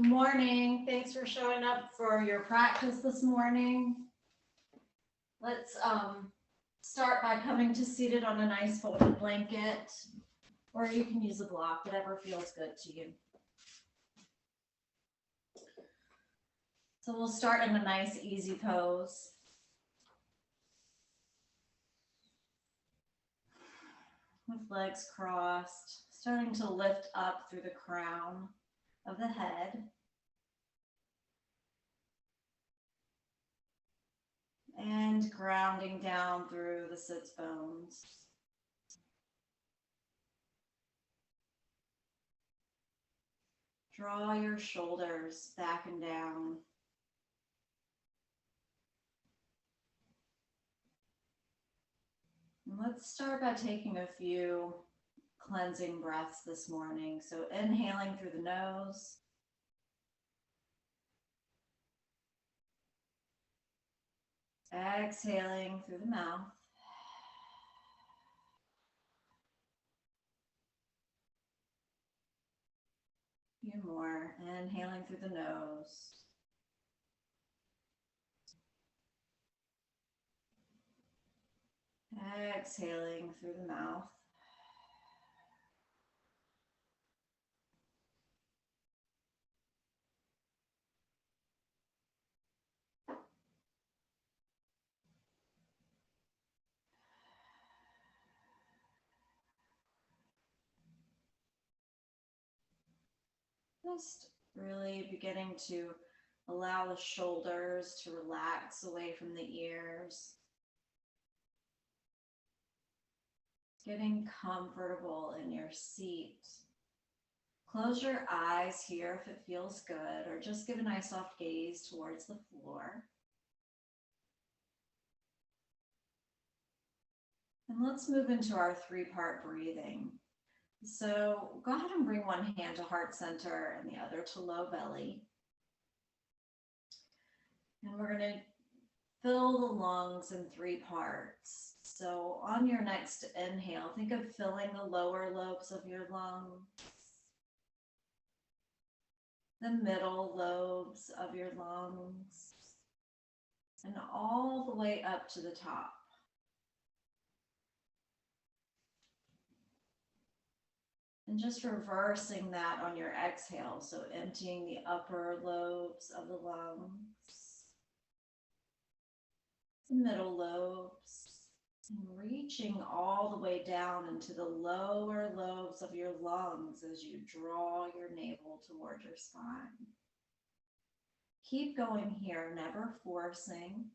Good morning. Thanks for showing up for your practice this morning. Let's start by coming to seated on a nice folded blanket, or you can use a block, whatever feels good to you. So we'll start in a nice easy pose. With legs crossed, starting to lift up through the crown of the head. And grounding down through the sits bones. Draw your shoulders back and down. And let's start by taking a few cleansing breaths this morning. So inhaling through the nose. Exhaling through the mouth. A few more. Inhaling through the nose. Exhaling through the mouth. Just really beginning to allow the shoulders to relax away from the ears. Getting comfortable in your seat. Close your eyes here if it feels good, or just give a nice soft gaze towards the floor. And let's move into our three-part breathing. So go ahead and bring one hand to heart center and the other to low belly. And we're going to fill the lungs in three parts. So on your next inhale, think of filling the lower lobes of your lungs, the middle lobes of your lungs, and all the way up to the top. And just reversing that on your exhale, so emptying the upper lobes of the lungs, the middle lobes, and reaching all the way down into the lower lobes of your lungs as you draw your navel toward your spine. Keep going here, never forcing.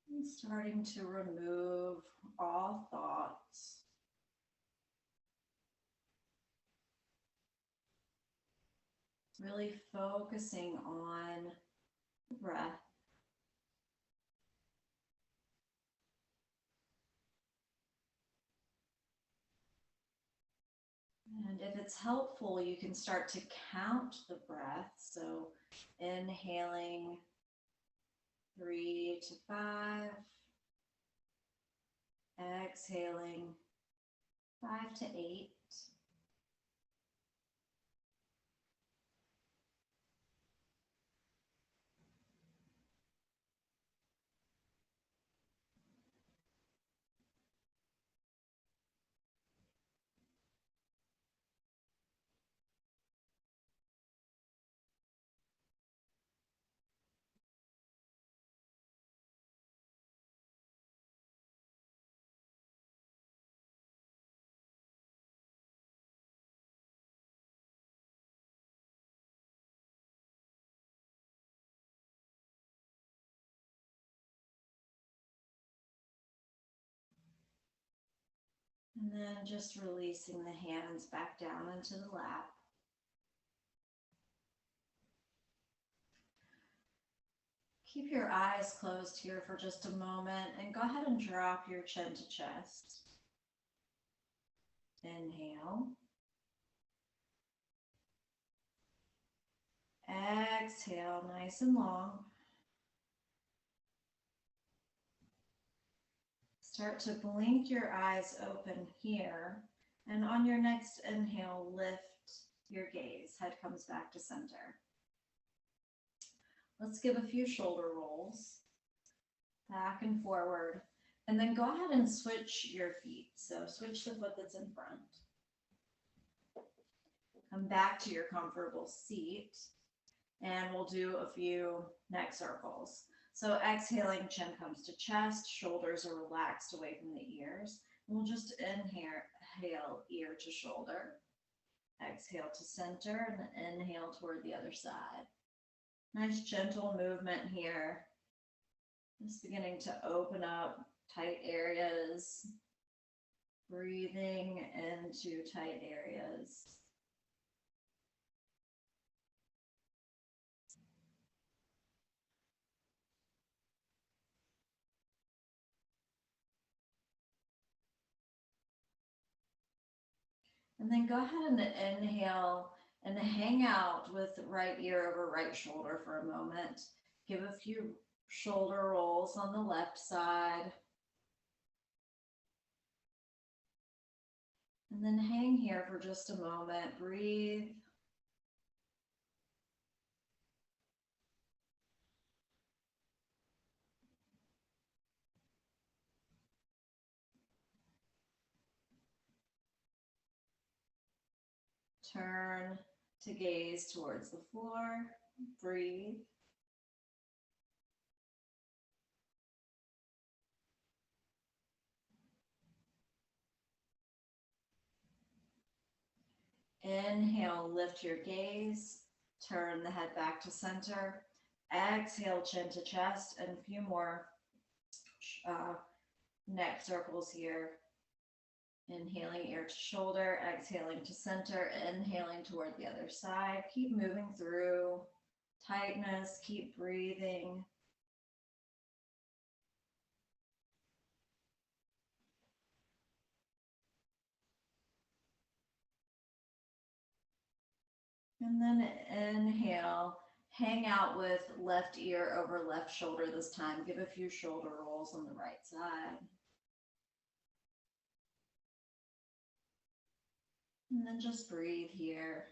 And starting to remove all thoughts. Really focusing on the breath. And if it's helpful, you can start to count the breath. So inhaling 3 to 5, exhaling 5 to 8. And then just releasing the hands back down into the lap. Keep your eyes closed here for just a moment and go ahead and drop your chin to chest. Inhale. Exhale, nice and long. Start to blink your eyes open here. And on your next inhale, lift your gaze. Head comes back to center. Let's give a few shoulder rolls. Back and forward. And then go ahead and switch your feet. So switch the foot that's in front. Come back to your comfortable seat. And we'll do a few neck circles. So exhaling, chin comes to chest, shoulders are relaxed away from the ears. And we'll just inhale, ear to shoulder. Exhale to center and inhale toward the other side. Nice gentle movement here. Just beginning to open up tight areas. Breathing into tight areas. And then go ahead and inhale and hang out with right ear over right shoulder for a moment. Give a few shoulder rolls on the left side. And then hang here for just a moment. Breathe. Turn to gaze towards the floor. Breathe. Inhale, lift your gaze. Turn the head back to center. Exhale, chin to chest, and a few more neck circles here. Inhaling ear to shoulder, exhaling to center, inhaling toward the other side. Keep moving through tightness, keep breathing. And then inhale, hang out with left ear over left shoulder this time. Give a few shoulder rolls on the right side. And then just breathe here.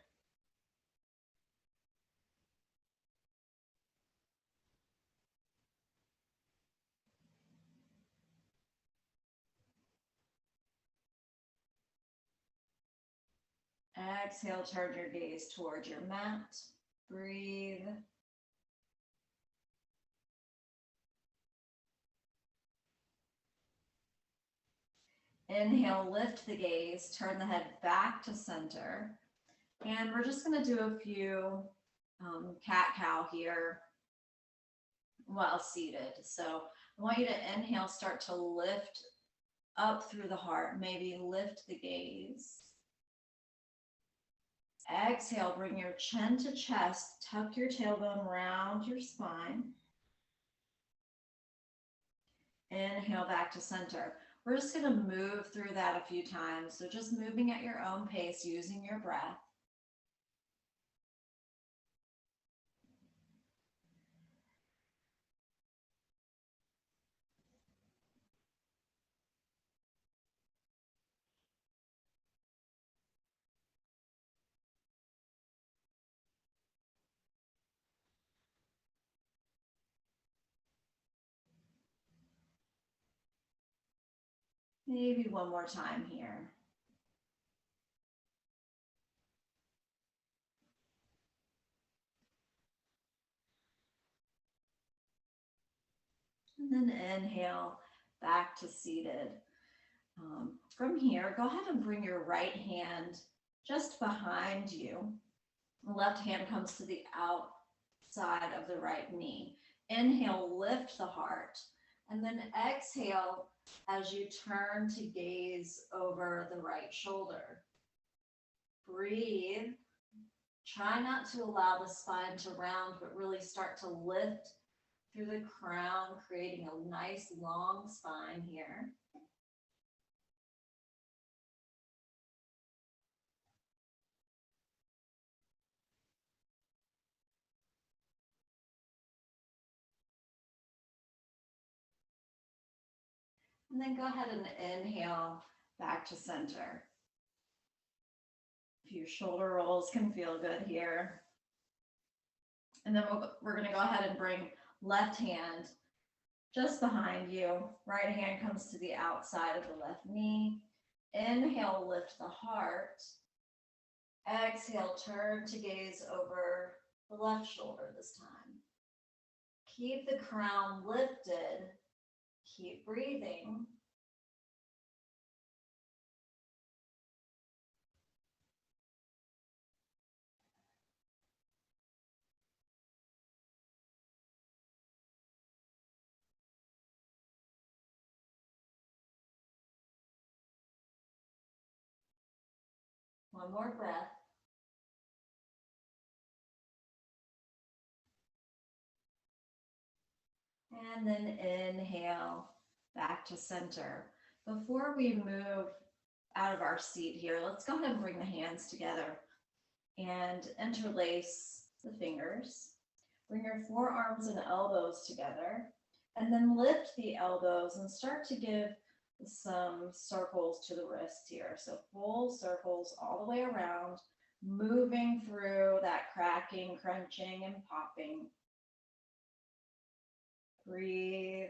Exhale, turn your gaze towards your mat. Breathe. Inhale, lift the gaze, turn the head back to center. And we're just going to do a few cat-cow here while seated. So I want you to inhale, start to lift up through the heart, maybe lift the gaze. Exhale, bring your chin to chest, tuck your tailbone round your spine. Inhale back to center. We're just going to move through that a few times. So just moving at your own pace, using your breath. Maybe one more time here. And then inhale back to seated. From here, go ahead and bring your right hand just behind you. The left hand comes to the outside of the right knee. Inhale, lift the heart. And then exhale, as you turn to gaze over the right shoulder. Breathe. Try not to allow the spine to round, but really start to lift through the crown, creating a nice long spine here. And then go ahead and inhale back to center. A few shoulder rolls can feel good here. And then we're going to go ahead and bring left hand just behind you. Right hand comes to the outside of the left knee. Inhale, lift the heart. Exhale, turn to gaze over the left shoulder this time. Keep the crown lifted. Keep breathing. One more breath. And then inhale back to center. Before we move out of our seat here, let's go ahead and bring the hands together and interlace the fingers. Bring your forearms and elbows together, and then lift the elbows and start to give some circles to the wrists here. So full circles all the way around, moving through that cracking, crunching, and popping. Breathe.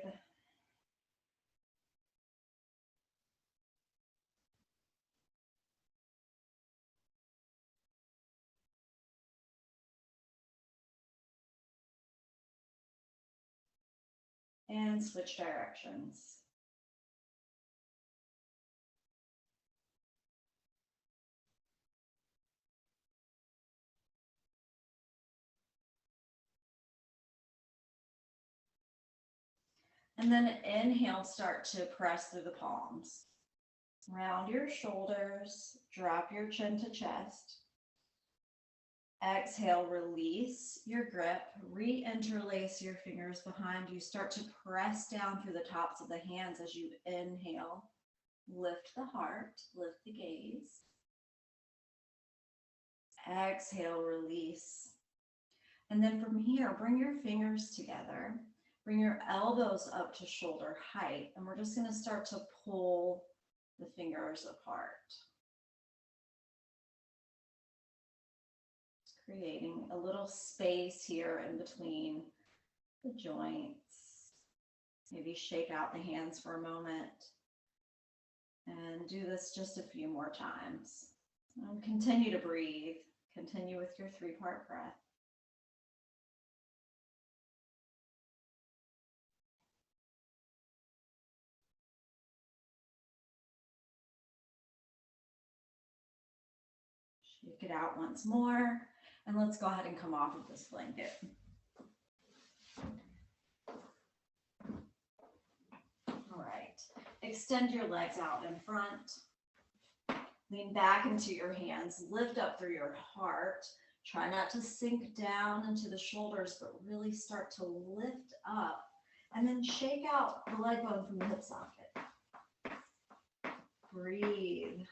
And switch directions. And then inhale, start to press through the palms. Round your shoulders, drop your chin to chest. Exhale, release your grip, re-interlace your fingers behind you. Start to press down through the tops of the hands as you inhale. Lift the heart, lift the gaze. Exhale, release. And then from here, bring your fingers together. Bring your elbows up to shoulder height. And we're just going to start to pull the fingers apart. Creating a little space here in between the joints. Maybe shake out the hands for a moment. And do this just a few more times. And continue to breathe. Continue with your 3-part breath. Shake it out once more. And let's go ahead and come off of this blanket. All right. Extend your legs out in front. Lean back into your hands. Lift up through your heart. Try not to sink down into the shoulders, but really start to lift up. And then shake out the leg bone from the hip socket. Breathe.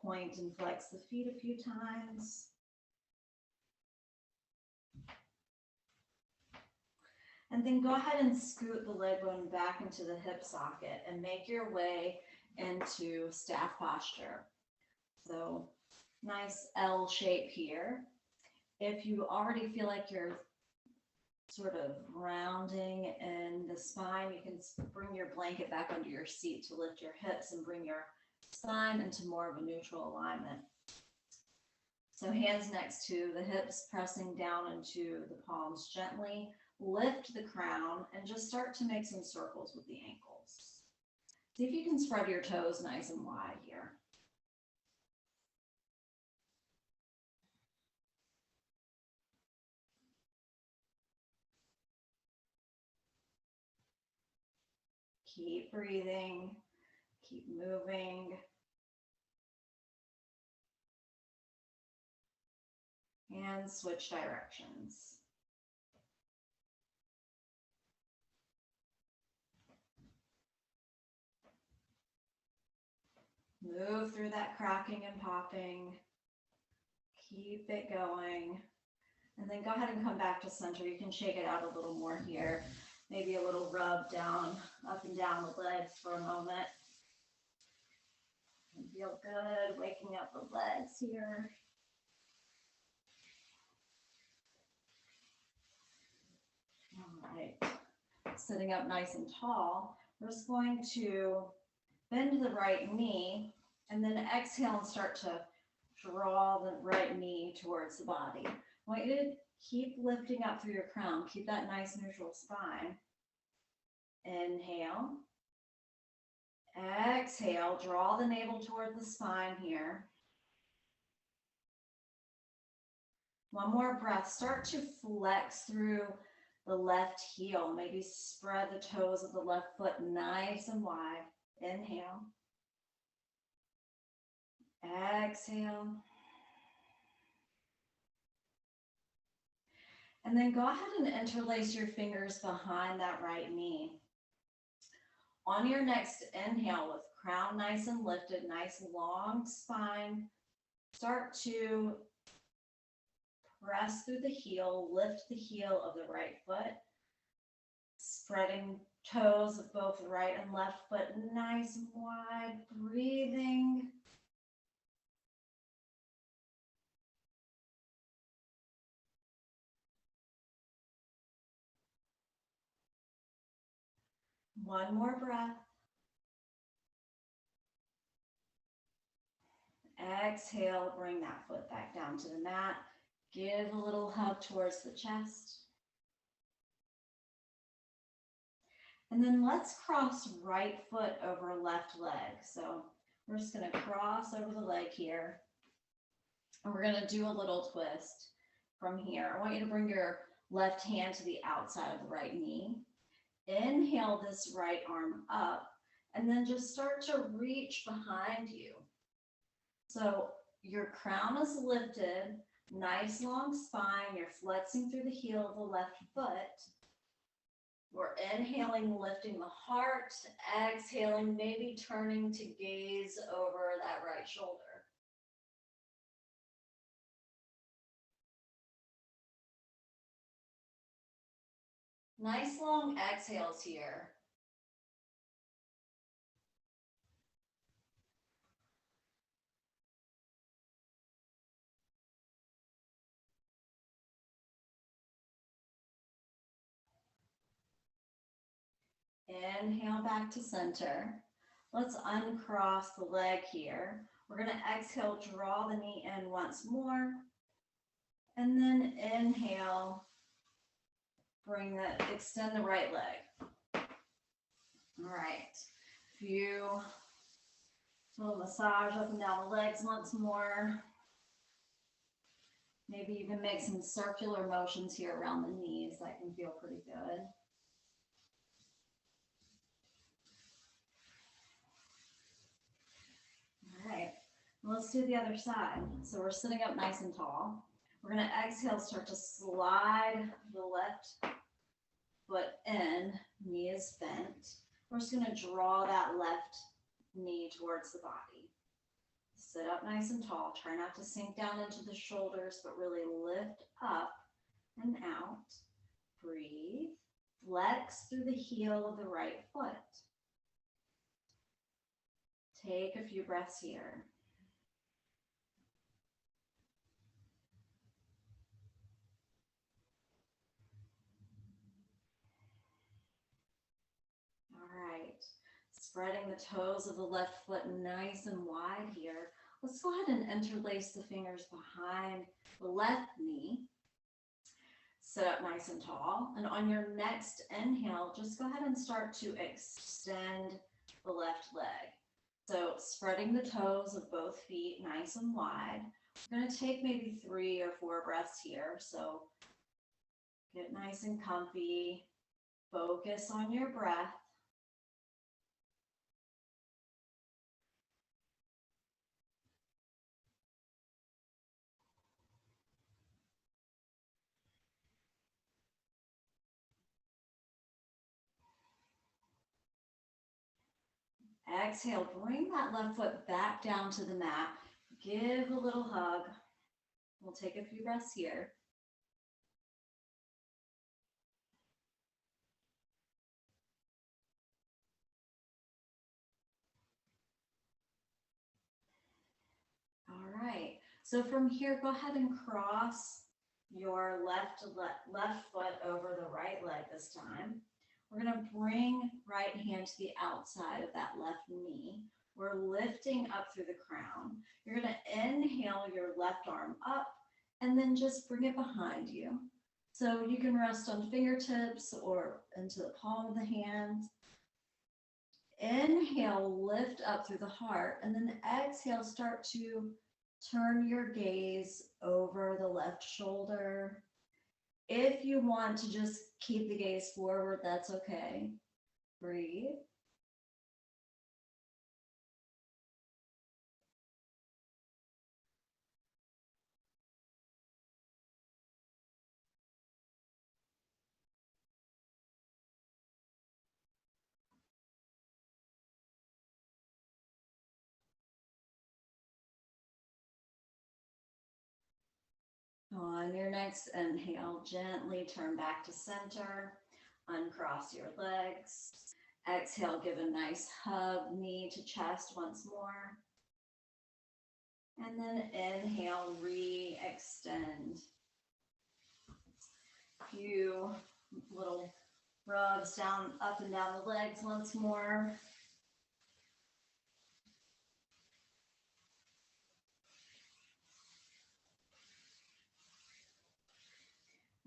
Point and flex the feet a few times. And then go ahead and scoot the leg bone back into the hip socket and make your way into staff posture. So nice L shape here. If you already feel like you're sort of rounding in the spine, you can bring your blanket back under your seat to lift your hips and bring your spine into more of a neutral alignment. So hands next to the hips, pressing down into the palms gently. Lift the crown and just start to make some circles with the ankles. See if you can spread your toes nice and wide here. Keep breathing, keep moving. And switch directions. Move through that cracking and popping. Keep it going. And then go ahead and come back to center. You can shake it out a little more here. Maybe a little rub down, up and down the legs for a moment. And feel good, waking up the legs here. All right, sitting up nice and tall. We're just going to bend the right knee and then exhale and start to draw the right knee towards the body. I want you to keep lifting up through your crown. Keep that nice neutral spine. Inhale. Exhale, draw the navel toward the spine here. One more breath. Start to flex through the left heel. Maybe spread the toes of the left foot nice and wide. Inhale. Exhale. And then go ahead and interlace your fingers behind that right knee. On your next inhale, with crown nice and lifted, nice long spine, start to press through the heel, lift the heel of the right foot, spreading toes of both the right and left foot nice and wide, breathing. One more breath. Exhale, bring that foot back down to the mat. Give a little hug towards the chest. And then let's cross right foot over left leg. So we're just going to cross over the leg here. And we're going to do a little twist from here. I want you to bring your left hand to the outside of the right knee. Inhale this right arm up, and then just start to reach behind you. So your crown is lifted, nice long spine. You're flexing through the heel of the left foot. We're inhaling, lifting the heart, exhaling, maybe turning to gaze over that right shoulder. Nice long exhales here. Inhale back to center. Let's uncross the leg here. We're going to exhale, draw the knee in once more. And then inhale, extend the right leg. All right. Little massage up and down the legs once more. Maybe you can make some circular motions here around the knees. That can feel pretty good. All right, let's do the other side. So we're sitting up nice and tall. We're going to exhale, start to slide the left foot in, knee is bent. We're just going to draw that left knee towards the body. Sit up nice and tall. Try not to sink down into the shoulders, but really lift up and out. Breathe. Flex through the heel of the right foot. Take a few breaths here. All right. Spreading the toes of the left foot nice and wide here. Let's go ahead and interlace the fingers behind the left knee. Sit up nice and tall. And on your next inhale, just go ahead and start to extend the left leg. So spreading the toes of both feet nice and wide. We're going to take maybe 3 or 4 breaths here. So get nice and comfy. Focus on your breath. Exhale, bring that left foot back down to the mat. Give a little hug. We'll take a few breaths here. All right. So from here, go ahead and cross your left foot over the right leg this time. We're going to bring right hand to the outside of that left knee. We're lifting up through the crown. You're going to inhale your left arm up and then just bring it behind you. So you can rest on fingertips or into the palm of the hand. Inhale, lift up through the heart, and then exhale, start to turn your gaze over the left shoulder. If you want to just keep the gaze forward, that's okay. Breathe. On your next inhale, gently turn back to center, uncross your legs. Exhale, give a nice hug, knee to chest once more. And then inhale, re-extend. Few little rubs down, up and down the legs once more.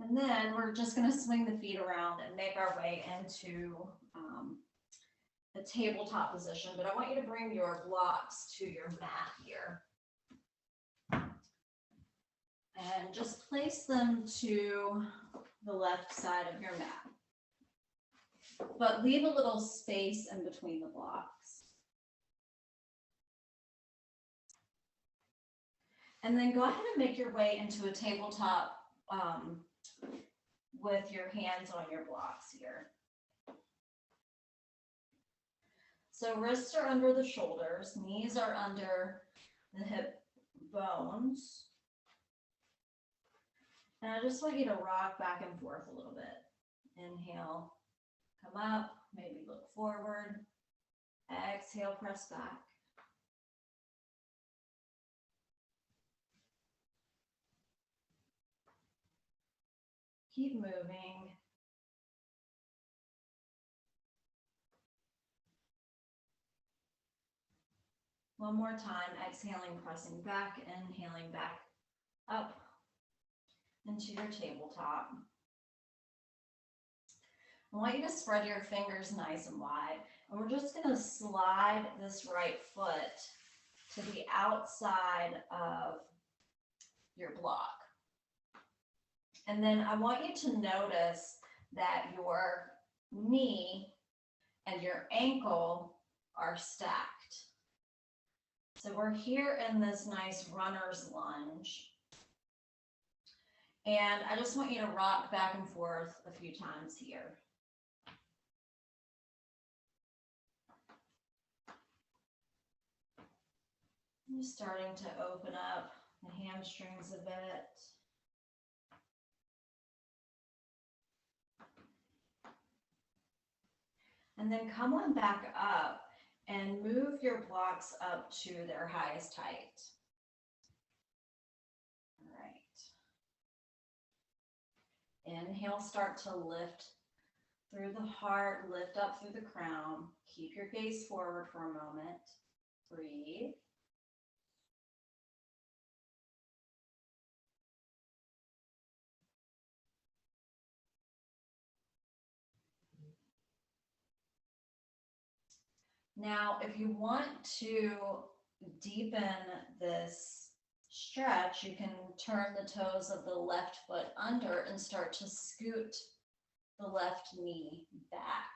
And then we're just going to swing the feet around and make our way into the tabletop position. But I want you to bring your blocks to your mat here. And just place them to the left side of your mat. But leave a little space in between the blocks. And then go ahead and make your way into a tabletop with your hands on your blocks here. So wrists are under the shoulders, knees are under the hip bones. And I just want you to rock back and forth a little bit. Inhale, come up, maybe look forward. Exhale, press back. Keep moving. One more time, exhaling, pressing back, inhaling back up into your tabletop. I want you to spread your fingers nice and wide. And we're just going to slide this right foot to the outside of your block. And then I want you to notice that your knee and your ankle are stacked. So we're here in this nice runner's lunge. And I just want you to rock back and forth a few times here. I'm just starting to open up the hamstrings a bit. And then come on back up and move your blocks up to their highest height. All right. Inhale, start to lift through the heart, lift up through the crown. Keep your gaze forward for a moment. Breathe. Now, if you want to deepen this stretch, you can turn the toes of the left foot under and start to scoot the left knee back.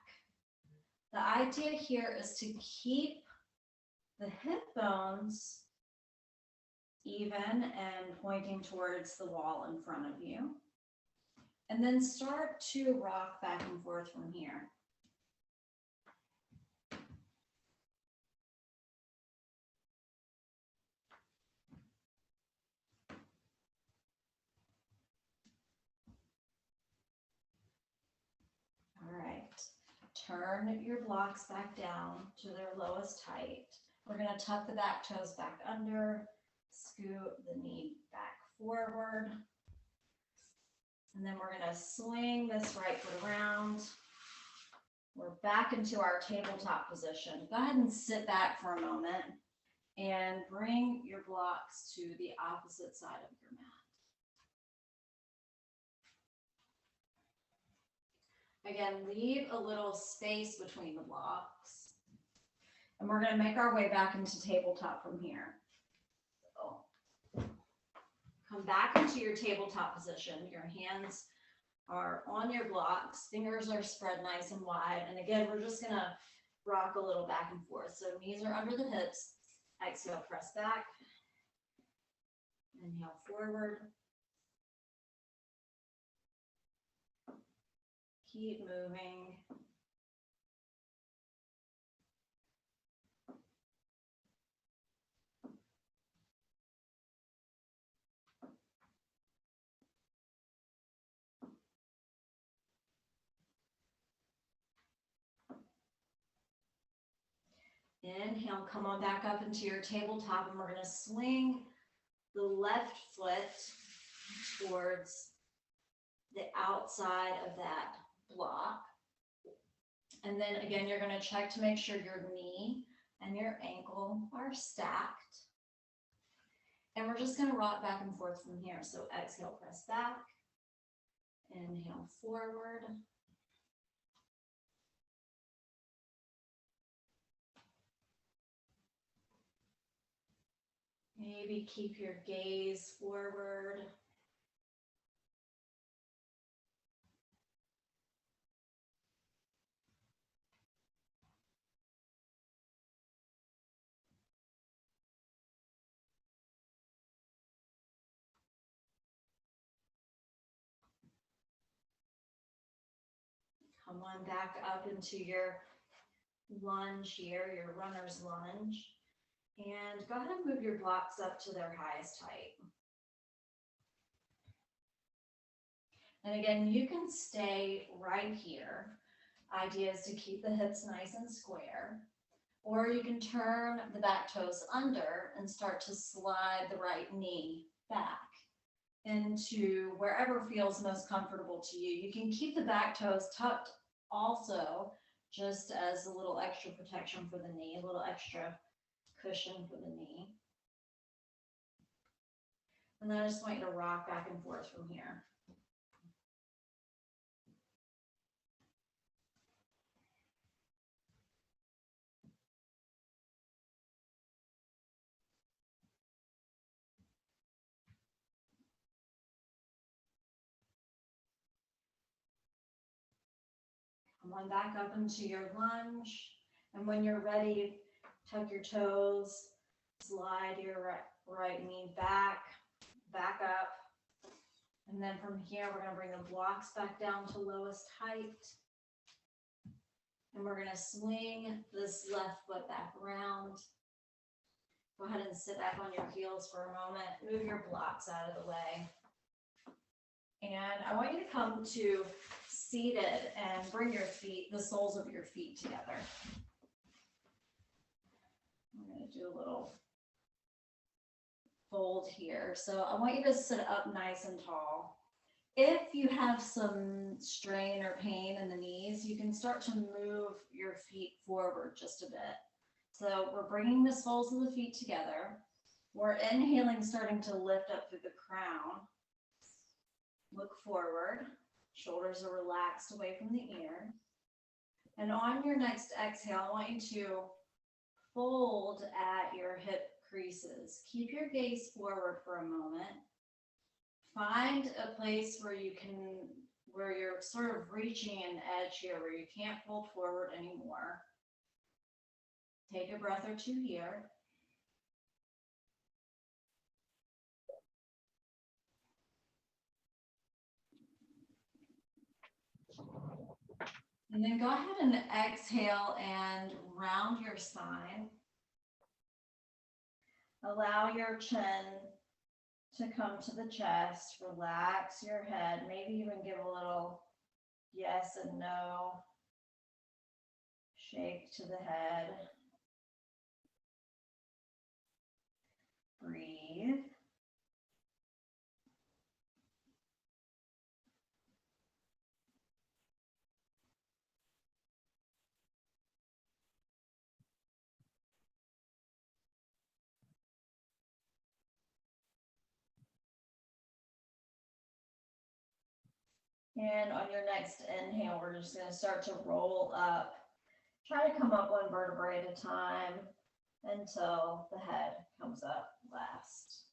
The idea here is to keep the hip bones even and pointing towards the wall in front of you. And then start to rock back and forth from here. turn your blocks back down to their lowest height. We're going to tuck the back toes back under, scoot the knee back forward. And then we're going to swing this right foot around. We're back into our tabletop position. Go ahead and sit back for a moment and bring your blocks to the opposite side of your mat. Again, leave a little space between the blocks. And we're going to make our way back into tabletop from here. So, come back into your tabletop position. Your hands are on your blocks. Fingers are spread nice and wide. And again, we're just going to rock a little back and forth. So knees are under the hips. Exhale, press back. Inhale, forward. Keep moving. Inhale, come on back up into your tabletop, and we're going to swing the left foot towards the outside of that block. And then again, you're going to check to make sure your knee and your ankle are stacked. And we're just going to rock back and forth from here. So exhale, press back. Inhale, forward. Maybe keep your gaze forward. Come on back up into your lunge here, your runner's lunge. And go ahead and move your blocks up to their highest height. And again, you can stay right here. Idea is to keep the hips nice and square. Or you can turn the back toes under and start to slide the right knee back into wherever feels most comfortable to you. You can keep the back toes tucked also, just as a little extra protection for the knee, a little extra cushion for the knee. And then I just want you to rock back and forth from here. Come on back up into your lunge. And when you're ready, tuck your toes, slide your right knee back up. And then from here, we're going to bring the blocks back down to lowest height. And we're going to swing this left foot back around. Go ahead and sit back on your heels for a moment. Move your blocks out of the way. And I want you to come to seated and bring your feet, the soles of your feet together. I'm going to do a little fold here. So I want you to sit up nice and tall. If you have some strain or pain in the knees, you can start to move your feet forward just a bit. So we're bringing the soles of the feet together. We're inhaling, starting to lift up through the crown. Look forward. Shoulders are relaxed away from the ear. And on your next exhale, I want you to fold at your hip creases. Keep your gaze forward for a moment. Find a place where you're sort of reaching an edge here where you can't fold forward anymore. Take a breath or two here. And then go ahead and exhale and round your spine. Allow your chin to come to the chest. Relax your head. Maybe even give a little yes and no Shake to the head. Breathe. And on your next inhale, we're just going to start to roll up. Try to come up one vertebrae at a time until the head comes up last.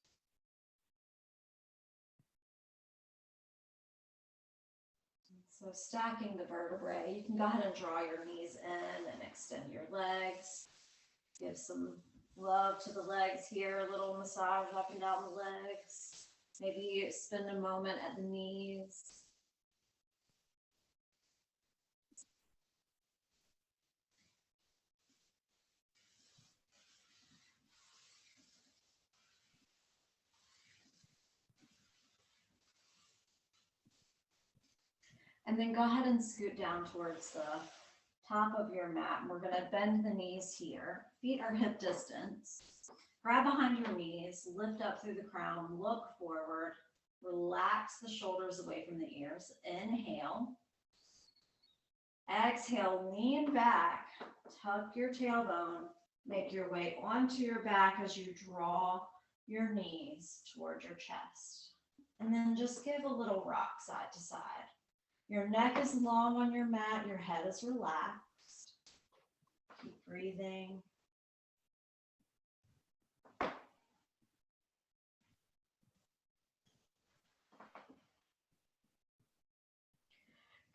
So stacking the vertebrae, you can go ahead and draw your knees in and extend your legs. Give some love to the legs here, a little massage up and down the legs. Maybe spend a moment at the knees. And then go ahead and scoot down towards the top of your mat. We're going to bend the knees here. Feet are hip distance. Grab behind your knees, lift up through the crown, look forward, relax the shoulders away from the ears. Inhale. Exhale, lean back, tuck your tailbone, make your way onto your back as you draw your knees towards your chest. And then just give a little rock side to side. Your neck is long on your mat, your head is relaxed. Keep breathing.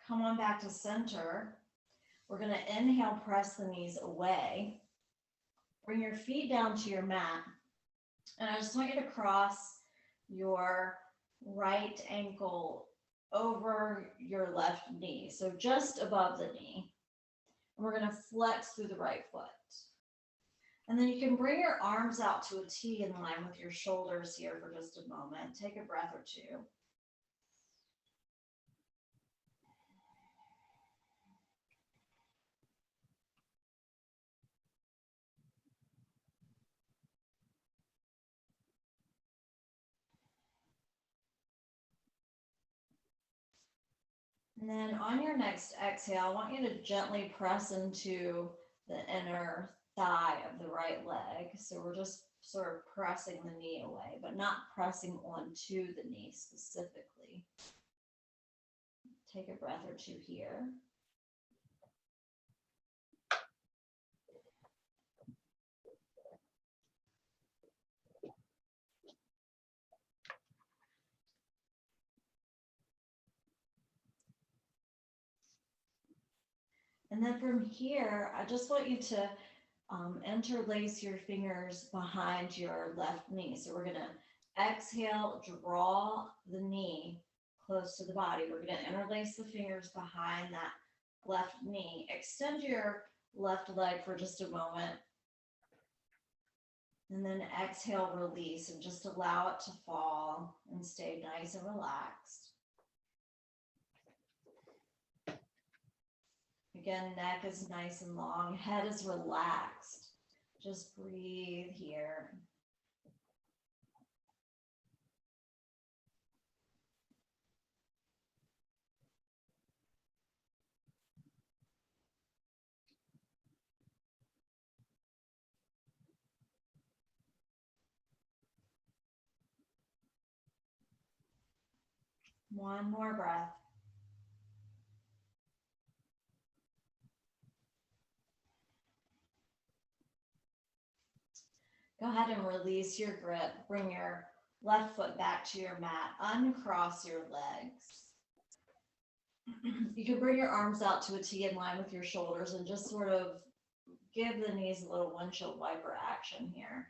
Come on back to center. We're going to inhale, press the knees away. Bring your feet down to your mat. And I just want you to cross your right ankle over your left knee. So just above the knee. And we're going to flex through the right foot. And then you can bring your arms out to a T in line with your shoulders here for just a moment. Take a breath or two. And then on your next exhale, I want you to gently press into the inner thigh of the right leg. So we're just sort of pressing the knee away, but not pressing onto the knee specifically. Take a breath or two here. And then from here, I just want you to interlace your fingers behind your left knee. So we're going to exhale, draw the knee close to the body. We're going to interlace the fingers behind that left knee. Extend your left leg for just a moment. And then exhale, release, and just allow it to fall and stay nice and relaxed. Again, neck is nice and long, head is relaxed. Just breathe here. One more breath. Go ahead and release your grip. Bring your left foot back to your mat. Uncross your legs. You can bring your arms out to a T in line with your shoulders and just sort of give the knees a little windshield wiper action here.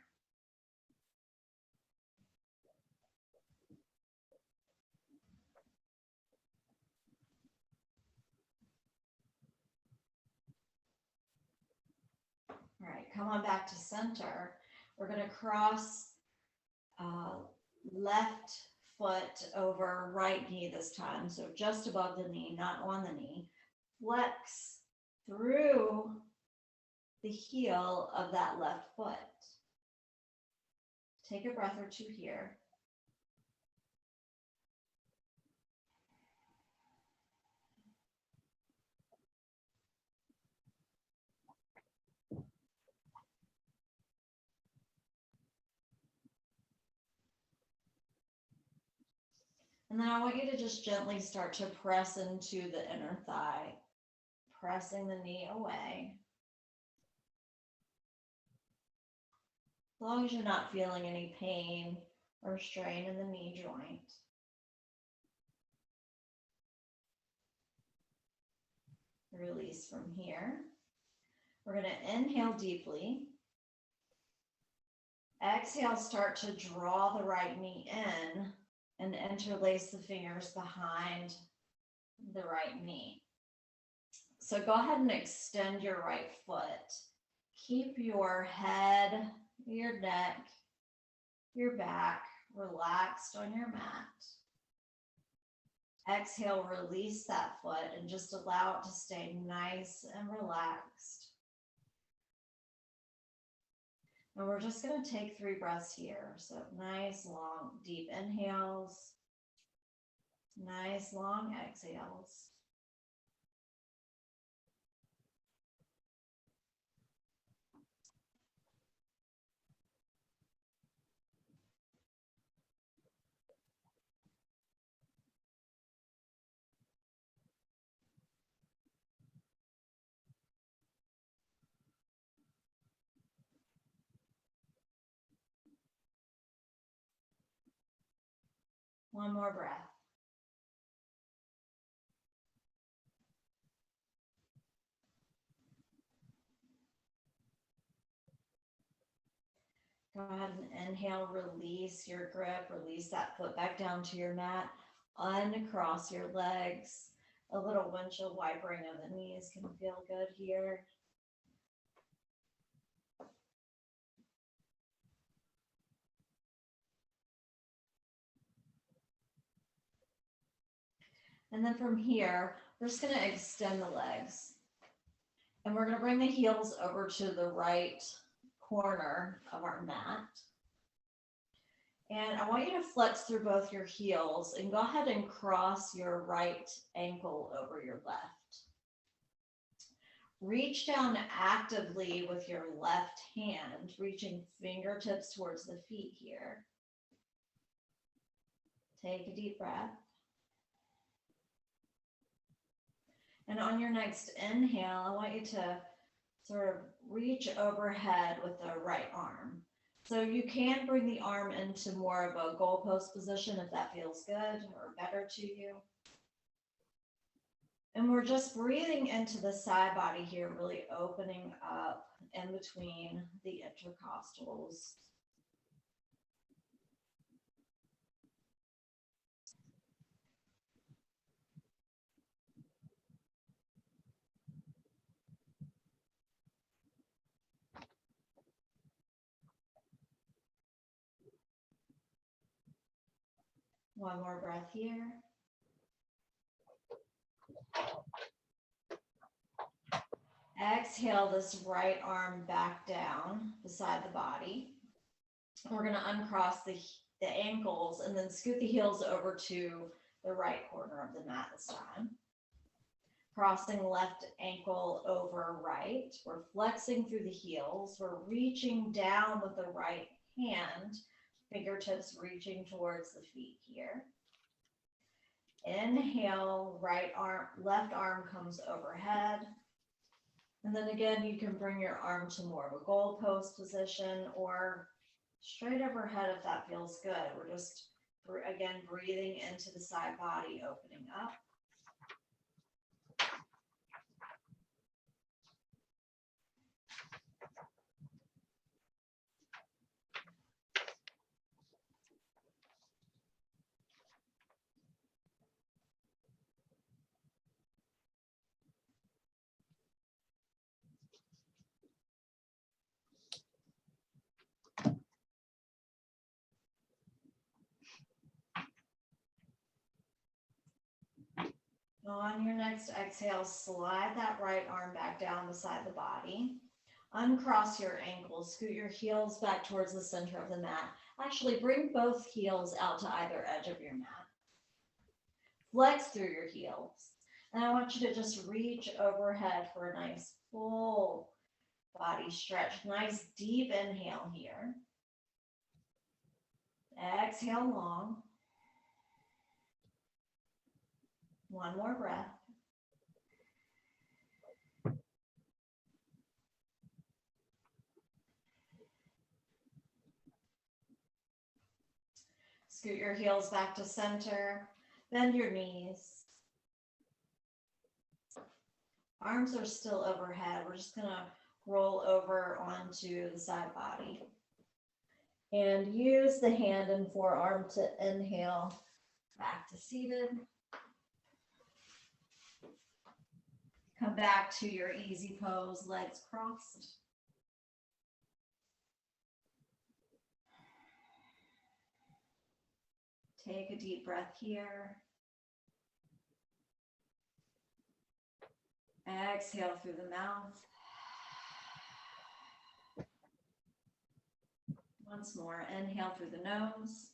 All right, come on back to center. We're going to cross left foot over right knee this time. So just above the knee, not on the knee. Flex through the heel of that left foot. Take a breath or two here. And then I want you to just gently start to press into the inner thigh, pressing the knee away. As long as you're not feeling any pain or strain in the knee joint. Release from here. We're going to inhale deeply. Exhale, start to draw the right knee in and interlace the fingers behind the right knee. So go ahead and extend your right foot. Keep your head, your neck, your back relaxed on your mat. Exhale, release that foot and just allow it to stay nice and relaxed. And we're just going to take 3 breaths here. So nice, long, deep inhales. Nice, long exhales. One more breath. Go ahead and inhale, release your grip, release that foot back down to your mat, uncross your legs. A little windshield wipering of the knees can feel good here. And then from here, we're just going to extend the legs. And we're going to bring the heels over to the right corner of our mat. And I want you to flex through both your heels and go ahead and cross your right ankle over your left. Reach down actively with your left hand, reaching fingertips towards the feet here. Take a deep breath. And on your next inhale, I want you to sort of reach overhead with the right arm. So you can bring the arm into more of a goalpost position if that feels good or better to you. And we're just breathing into the side body here, really opening up in between the intercostals. One more breath here. Exhale this right arm back down beside the body. We're going to uncross the ankles and then scoot the heels over to the right corner of the mat this time. Crossing left ankle over right. We're flexing through the heels. We're reaching down with the right hand, fingertips reaching towards the feet here. Inhale, right arm, left arm comes overhead. And then again, you can bring your arm to more of a goalpost position or straight overhead if that feels good. We're just, again, breathing into the side body, opening up. On your next exhale, slide that right arm back down beside the body. Uncross your ankles, scoot your heels back towards the center of the mat. Actually, bring both heels out to either edge of your mat. Flex through your heels. And I want you to just reach overhead for a nice full body stretch. Nice deep inhale here. Exhale long. One more breath. Scoot your heels back to center. Bend your knees. Arms are still overhead. We're just going to roll over onto the side body. And use the hand and forearm to inhale back to seated. Come back to your easy pose, legs crossed. Take a deep breath here. Exhale through the mouth. Once more, inhale through the nose.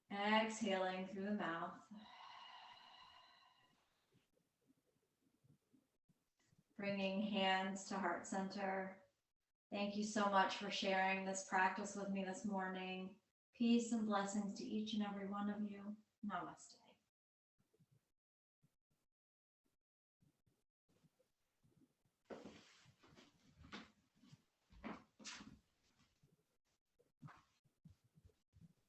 Exhaling through the mouth. Bringing hands to heart center. Thank you so much for sharing this practice with me this morning. Peace and blessings to each and every one of you. Namaste.